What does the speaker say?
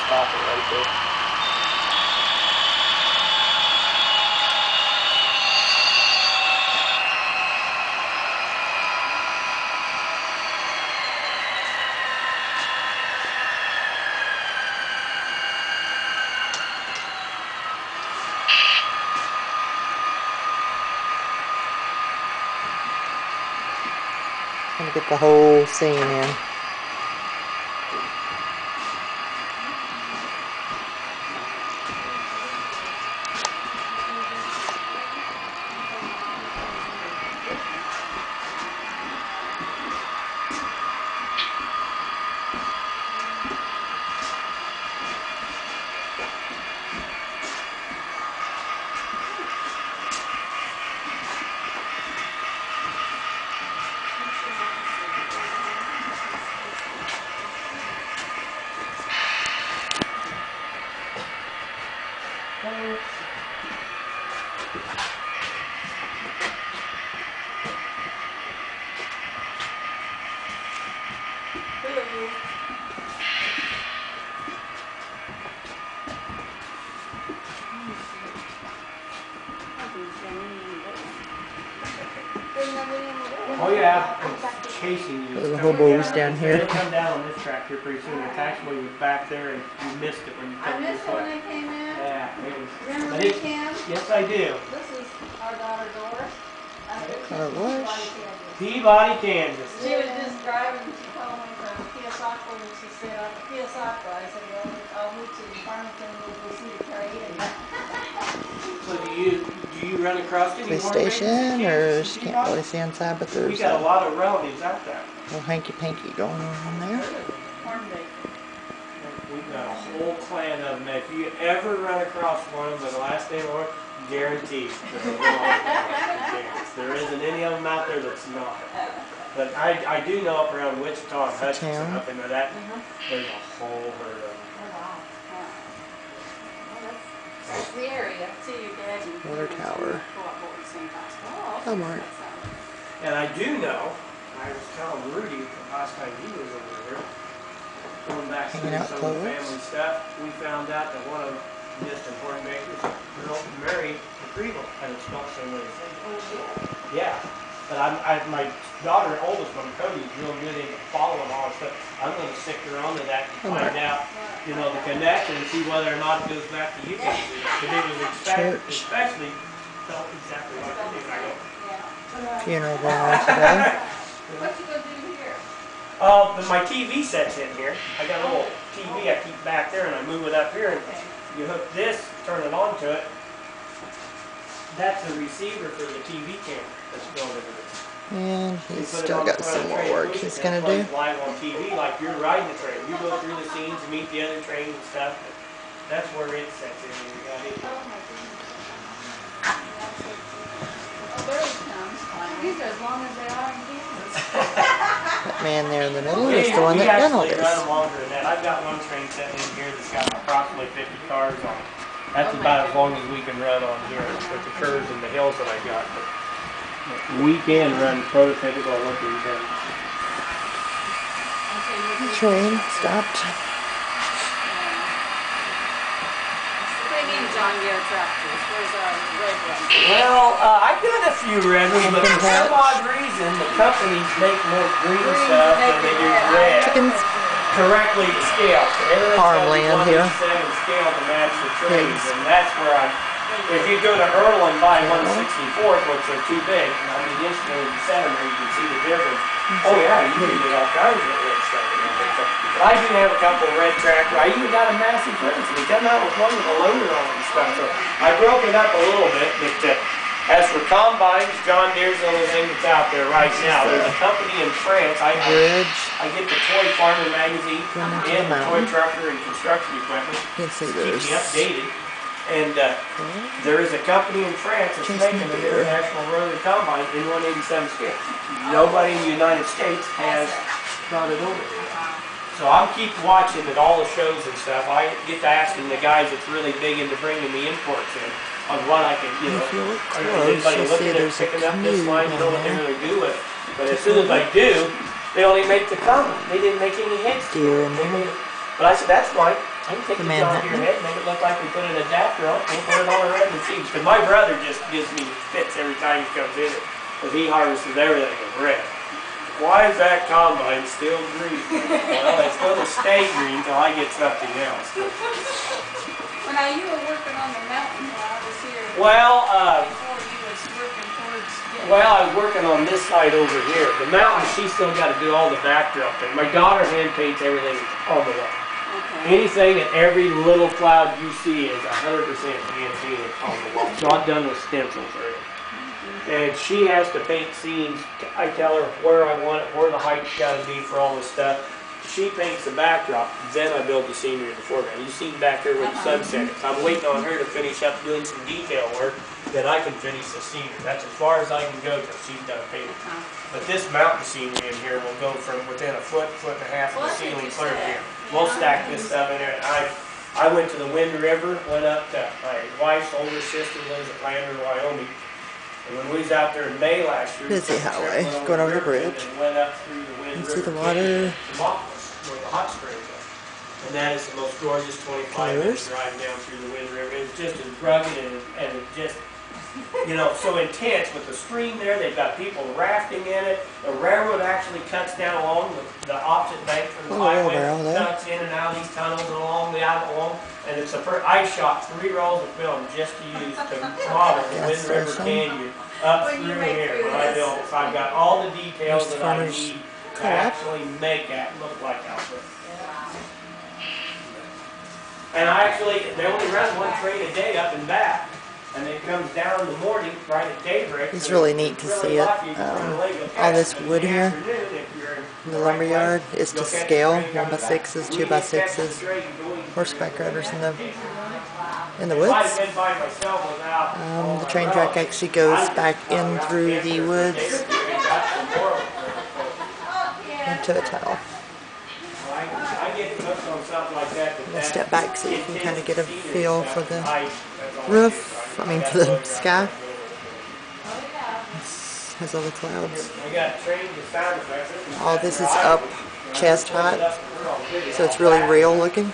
stop it right there. Gonna get the whole scene in. Oh yeah, it's chasing you. The hobos down here. It'll come down on this track here pretty soon. The taxiway was back there and you missed it when you I come missed this it when way. I came in. Yeah, it was. Remember but me, it- Cam? Yes, I do. This is our daughter Doris. Our what? Peabody, Kansas. She was just driving, she called me from Keosauqua and she said, I'm at Keosauqua. I said, well, I'll meet you in Farmington, we'll go see the train. So do you run across any Police more station, or vacancies in she can't Peabody? really see inside, but there's We got a a lot of relatives out there. little hanky-panky going on there. Corn bake. We've got a whole clan of them. If you ever run across one of them by the last day of work, guaranteed. There isn't any of them out there that's not. But I do know up around Wichita and Hutchinson, up into that, there's a whole herd of them. Oh, wow. That's the area. See your dad and Water tower. Hel-Mart. And I do know, I was telling Rudy the last time he was over here, going back to Hanging out some of the close. family stuff, we found out that one of the distant horn bakers girl married a Creeville, and it's spelled the same way as him. Yeah. But my daughter, oldest one, Cody's real good into following all this stuff. I'm going to stick her onto that to find out, you know, the connection and see whether or not it goes back to you guys. Because it was especially felt exactly like you did. I go, Funeral going on today. What you gonna do here? but my TV set's in here. I got a little TV I keep back there, and I move it up here, and you hook this, turn it onto it. That's the receiver for the TV camera that's built into this. And You he's put it still on the got front some of the more train, work push he's it, gonna and it do. plays live on TV like you're riding the train. You go through the scenes and meet the other trains and stuff. But that's where it sets in. We got it. Oh my goodness. Oh, there he comes. These are as long as they are in Kansas. That man there in the middle We is the one that done all actually run this. them longer than that. I've got one train sitting in here that's got approximately 50 cars on it. That's about as long as we can run on here with the curves and the hills that I got. But we can run prototypical looking trains. The train stopped. What do you mean John Deere tractors? Where's our red one? Well, I've got a few red ones, but for some odd reason, the companies make more green stuff than they do red. Chickens. Correctly scaled. Farmland here. Scale to match the trains, and that's where if you go to Earl and buy 164th, which are too big, I mean, instantly in the center, you can see the difference. Oh yeah, you can get all kinds of red stuff in there. But I do have a couple of red tractors. I even got a massive difference. They come out with one with a loader on it and stuff. So I broke it up a little bit, but as for combines, John Deere's the only thing that's out there right now. There's a company in France. I get the Toy Farmer magazine and the Toy Trucker and Construction Equipment. You can see Keep there's me updated. And there is a company in France that's making an international rotary combine in 187 scale. Nobody in the United States has brought it over. So I'll keep watching at all the shows and stuff. I get to asking the guys that's really big into bringing the imports in on what I can, you know, if you look is close, anybody you'll see looking at there's a picking up this canoe line, you know down what they there. really do with it. But as soon as I do, they only make the combine. They didn't make any heads to Deer it. in They there. made it. But I said, that's fine. I can take The the John Deere Manhattan. head, make it look like we put an adapter on, we'll put it on the random seeds. Because my brother just gives me fits every time he comes in it. Because he harvests everything in red. Why is that combine still green? Well, it's going to stay green until I get something else. Well, now you were working on the mountain while I was here. Well, Before you was working towards getting. well, I was working on this side over here. The mountain, she's still got to do all the backdrop thing. My daughter hand paints everything on the wall. Okay. Anything and every little cloud you see is 100% hand painted on the wall. It's not done with stencils or anything. And she has to paint scenes. I tell her where I want it, where the height's got to be for all this stuff. She paints the backdrop, then I build the scenery in the foreground. You see back there where the sunset is. I'm waiting on her to finish up doing some detail work, then I can finish the scenery. That's as far as I can go till she's done painting. But this mountain scenery in here will go from within a foot, foot and a half of the ceiling clear here. We'll stack this stuff in there. I went to the Wind River, went up to my wife's older sister lives at Lander, Wyoming. And when we was out there in May last year, Busy highway, going over the bridge. and went up through the Wind You River see the water. to Motless, where the hot springs are. And that is the most gorgeous 25-minute drive down through the Wind River. It's just as rugged and it's just, you know, so intense with the stream there. They've got people rafting in it. The railroad actually cuts down along the opposite bank from the highway. Cuts in and out of these tunnels and along. And it's I shot 3 rolls of film just to use to model the Wind River Canyon up through here when I built it. So I've got all the details that I need to actually make that look like out there. And they only run 1 train a day up and back. And it comes down in the morning, right at daybreak. It's really neat to see it. All this wood here, the lumber yard, is to scale. 1x6s, 2x6s, horseback riders in the woods. The train track actually goes back in through the woods into a tunnel. We'll step back so you can kind of get a feel for the roof. I mean, for the sky. This has all the clouds. All this is up chest height, so it's really real looking.